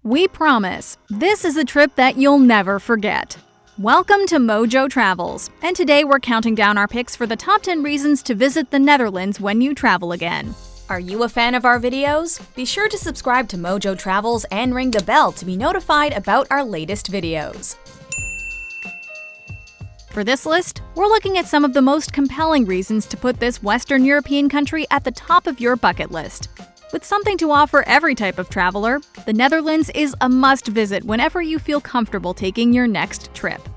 We promise, this is a trip that you'll never forget. Welcome to Mojo Travels, and today we're counting down our picks for the top 10 reasons to visit the Netherlands when you travel again. Are you a fan of our videos? Be sure to subscribe to Mojo Travels and ring the bell to be notified about our latest videos. For this list, we're looking at some of the most compelling reasons to put this Western European country at the top of your bucket list. With something to offer every type of traveler, the Netherlands is a must-visit whenever you feel comfortable taking your next trip.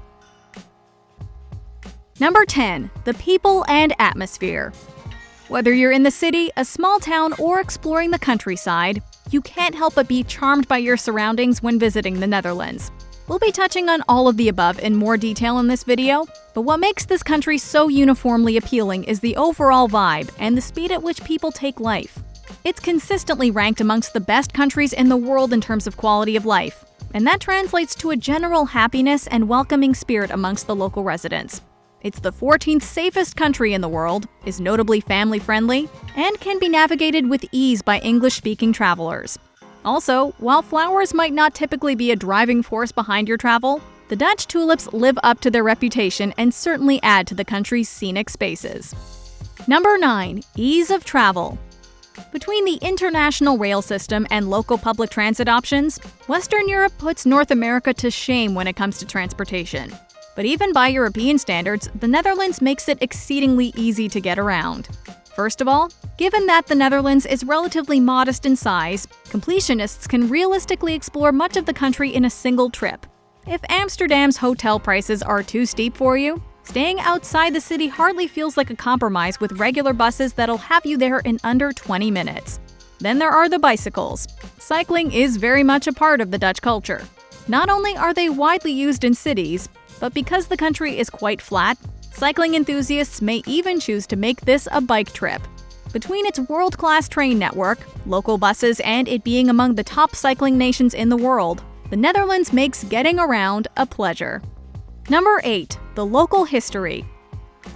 Number 10. The people and atmosphere. Whether you're in the city, a small town, or exploring the countryside, you can't help but be charmed by your surroundings when visiting the Netherlands. We'll be touching on all of the above in more detail in this video, but what makes this country so uniformly appealing is the overall vibe and the speed at which people take life. It's consistently ranked amongst the best countries in the world in terms of quality of life, and that translates to a general happiness and welcoming spirit amongst the local residents. It's the 14th safest country in the world, is notably family-friendly, and can be navigated with ease by English-speaking travelers. Also, while flowers might not typically be a driving force behind your travel, the Dutch tulips live up to their reputation and certainly add to the country's scenic spaces. Number 9. Ease of travel. Between the international rail system and local public transit options, Western Europe puts North America to shame when it comes to transportation. But even by European standards, the Netherlands makes it exceedingly easy to get around. First of all, given that the Netherlands is relatively modest in size, completionists can realistically explore much of the country in a single trip. If Amsterdam's hotel prices are too steep for you, staying outside the city hardly feels like a compromise with regular buses that'll have you there in under 20 minutes. Then there are the bicycles. Cycling is very much a part of the Dutch culture. Not only are they widely used in cities, but because the country is quite flat, cycling enthusiasts may even choose to make this a bike trip. Between its world-class train network, local buses, and it being among the top cycling nations in the world, the Netherlands makes getting around a pleasure. Number 8. The local history.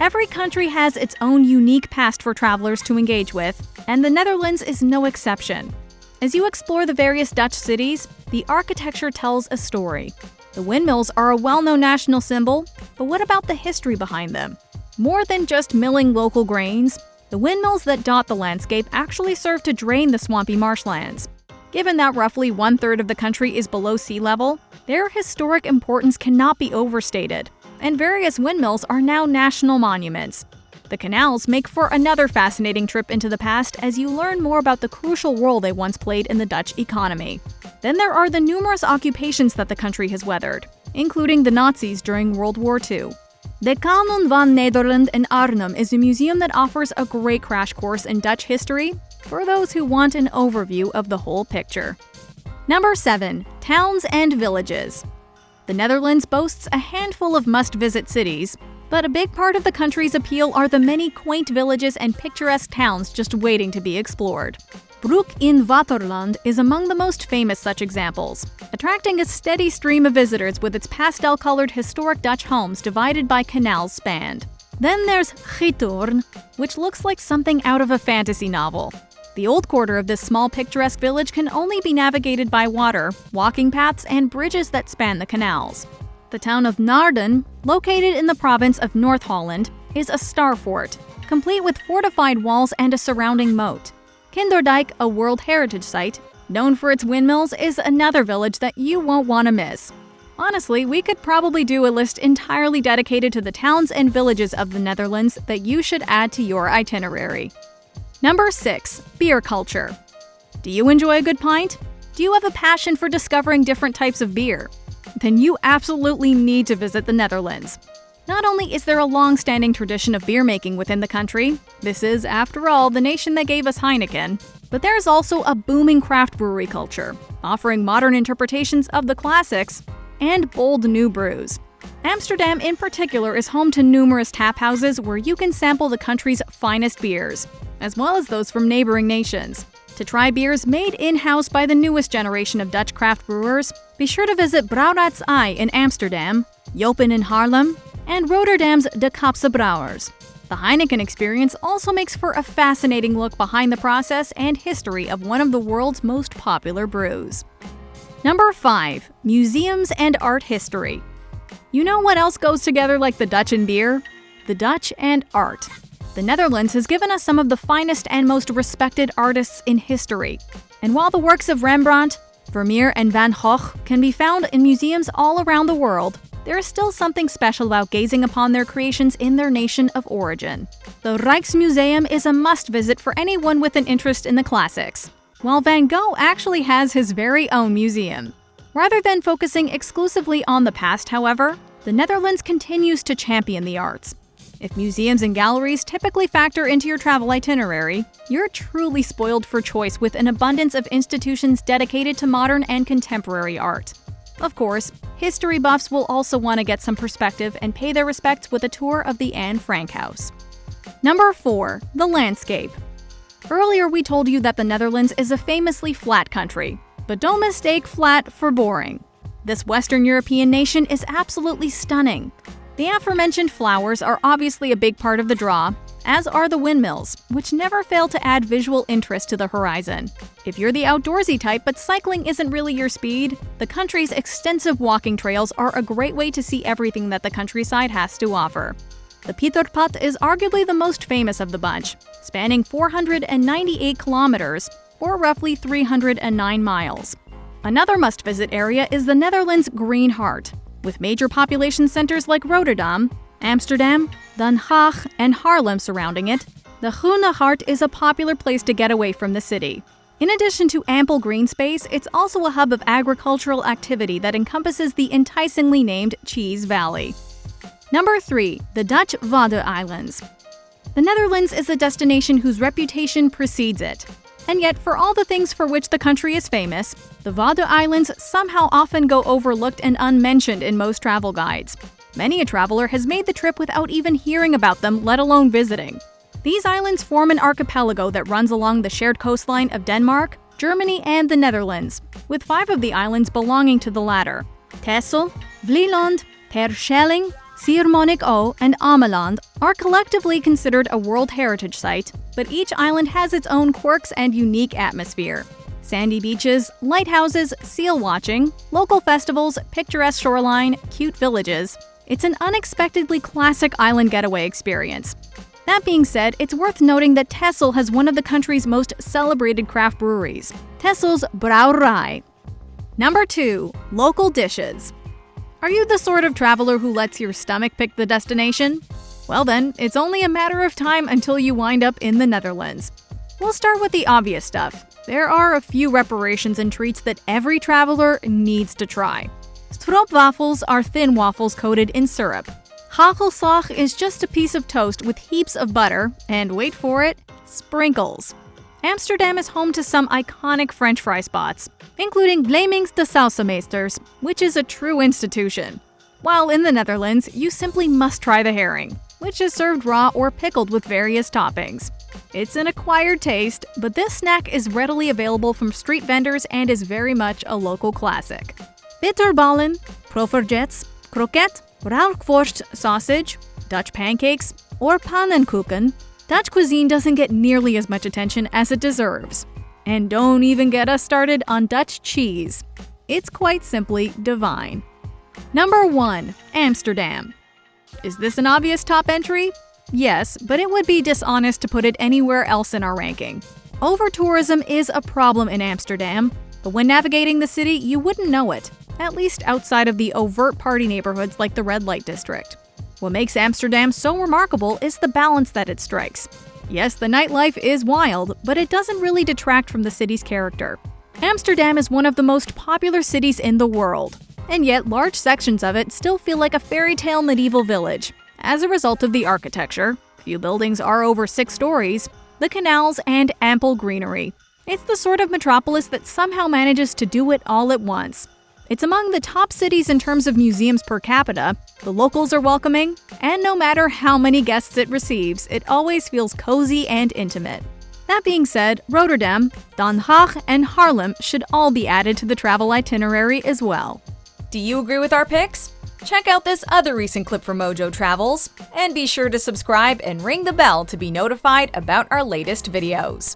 Every country has its own unique past for travelers to engage with, and the Netherlands is no exception. As you explore the various Dutch cities, the architecture tells a story. The windmills are a well-known national symbol, but what about the history behind them? More than just milling local grains, the windmills that dot the landscape actually serve to drain the swampy marshlands. Given that roughly 1/3 of the country is below sea level, their historic importance cannot be overstated, and various windmills are now national monuments. The canals make for another fascinating trip into the past as you learn more about the crucial role they once played in the Dutch economy. Then there are the numerous occupations that the country has weathered, including the Nazis during World War II. De Kanon van Nederland in Arnhem is a museum that offers a great crash course in Dutch history for those who want an overview of the whole picture. Number 7. Towns and villages. The Netherlands boasts a handful of must-visit cities, but a big part of the country's appeal are the many quaint villages and picturesque towns just waiting to be explored. Broek in Waterland is among the most famous such examples, attracting a steady stream of visitors with its pastel-colored historic Dutch homes divided by canals spanned. Then there's Giethoorn, which looks like something out of a fantasy novel. The old quarter of this small picturesque village can only be navigated by water, walking paths, and bridges that span the canals. The town of Naarden, located in the province of North Holland, is a star fort, complete with fortified walls and a surrounding moat. Kinderdijk, a World Heritage Site, known for its windmills, is another village that you won't want to miss. Honestly, we could probably do a list entirely dedicated to the towns and villages of the Netherlands that you should add to your itinerary. Number 6. Beer culture. Do you enjoy a good pint? Do you have a passion for discovering different types of beer? Then you absolutely need to visit the Netherlands. Not only is there a long-standing tradition of beer making within the country, this is, after all, the nation that gave us Heineken, but there's also a booming craft brewery culture, offering modern interpretations of the classics and bold new brews. Amsterdam in particular is home to numerous tap houses where you can sample the country's finest beers, as well as those from neighboring nations. To try beers made in-house by the newest generation of Dutch craft brewers, be sure to visit Brouwerij Ei in Amsterdam, Jopen in Haarlem, and Rotterdam's De Kaapse Brouwers. The Heineken experience also makes for a fascinating look behind the process and history of one of the world's most popular brews. Number 5. Museums and art history. You know what else goes together like the Dutch and beer? The Dutch and art. The Netherlands has given us some of the finest and most respected artists in history. And while the works of Rembrandt, Vermeer, and Van Gogh can be found in museums all around the world, there is still something special about gazing upon their creations in their nation of origin. The Rijksmuseum is a must-visit for anyone with an interest in the classics, while Van Gogh actually has his very own museum. Rather than focusing exclusively on the past, however, the Netherlands continues to champion the arts. If museums and galleries typically factor into your travel itinerary, you're truly spoiled for choice with an abundance of institutions dedicated to modern and contemporary art. Of course, history buffs will also want to get some perspective and pay their respects with a tour of the Anne Frank House. Number 4. The landscape. Earlier we told you that the Netherlands is a famously flat country, but don't mistake flat for boring. This Western European nation is absolutely stunning. The aforementioned flowers are obviously a big part of the draw, as are the windmills, which never fail to add visual interest to the horizon. If you're the outdoorsy type but cycling isn't really your speed, the country's extensive walking trails are a great way to see everything that the countryside has to offer. The Pieterpad is arguably the most famous of the bunch, spanning 498 kilometers, or roughly 309 miles. Another must-visit area is the Netherlands' Green Heart, with major population centers like Rotterdam, Amsterdam, Den Haag, and Haarlem surrounding it. The Groene Hart is a popular place to get away from the city. In addition to ample green space, it's also a hub of agricultural activity that encompasses the enticingly named Cheese Valley. Number 3. The Dutch Wadden Islands. The Netherlands is a destination whose reputation precedes it. And yet, for all the things for which the country is famous, the Wadden Islands somehow often go overlooked and unmentioned in most travel guides. Many a traveler has made the trip without even hearing about them, let alone visiting. These islands form an archipelago that runs along the shared coastline of Denmark, Germany, and the Netherlands, with 5 of the islands belonging to the latter. Texel, Vlieland, Terschelling, Schiermonnikoog, and Ameland are collectively considered a World Heritage Site, but each island has its own quirks and unique atmosphere. Sandy beaches, lighthouses, seal watching, local festivals, picturesque shoreline, cute villages. It's an unexpectedly classic island getaway experience. That being said, it's worth noting that Texel has one of the country's most celebrated craft breweries, Texel's Brouwerij. Number 2. Local dishes. Are you the sort of traveler who lets your stomach pick the destination? Well then, it's only a matter of time until you wind up in the Netherlands. We'll start with the obvious stuff. There are a few reparations and treats that every traveler needs to try. Stroopwafels are thin waffles coated in syrup. Hagelslag is just a piece of toast with heaps of butter, and wait for it, sprinkles. Amsterdam is home to some iconic French fry spots, including Vlamings de Sausameesters, which is a true institution. While in the Netherlands, you simply must try the herring, which is served raw or pickled with various toppings. It's an acquired taste, but this snack is readily available from street vendors and is very much a local classic. Bitterballen, provergets, croquette, Rauwworst sausage, Dutch pancakes, or pannenkoeken. Dutch cuisine doesn't get nearly as much attention as it deserves. And don't even get us started on Dutch cheese. It's quite simply divine. Number 1. Amsterdam. Is this an obvious top entry? Yes, but it would be dishonest to put it anywhere else in our ranking. Over-tourism is a problem in Amsterdam, but when navigating the city, you wouldn't know it, at least outside of the overt party neighborhoods like the Red Light District. What makes Amsterdam so remarkable is the balance that it strikes. Yes, the nightlife is wild, but it doesn't really detract from the city's character. Amsterdam is one of the most popular cities in the world, and yet large sections of it still feel like a fairy tale medieval village. As a result of the architecture, few buildings are over 6 stories, the canals, and ample greenery. It's the sort of metropolis that somehow manages to do it all at once. It's among the top cities in terms of museums per capita, the locals are welcoming, and no matter how many guests it receives, it always feels cozy and intimate. That being said, Rotterdam, Den Haag, and Haarlem should all be added to the travel itinerary as well. Do you agree with our picks? Check out this other recent clip from Mojo Travels, and be sure to subscribe and ring the bell to be notified about our latest videos.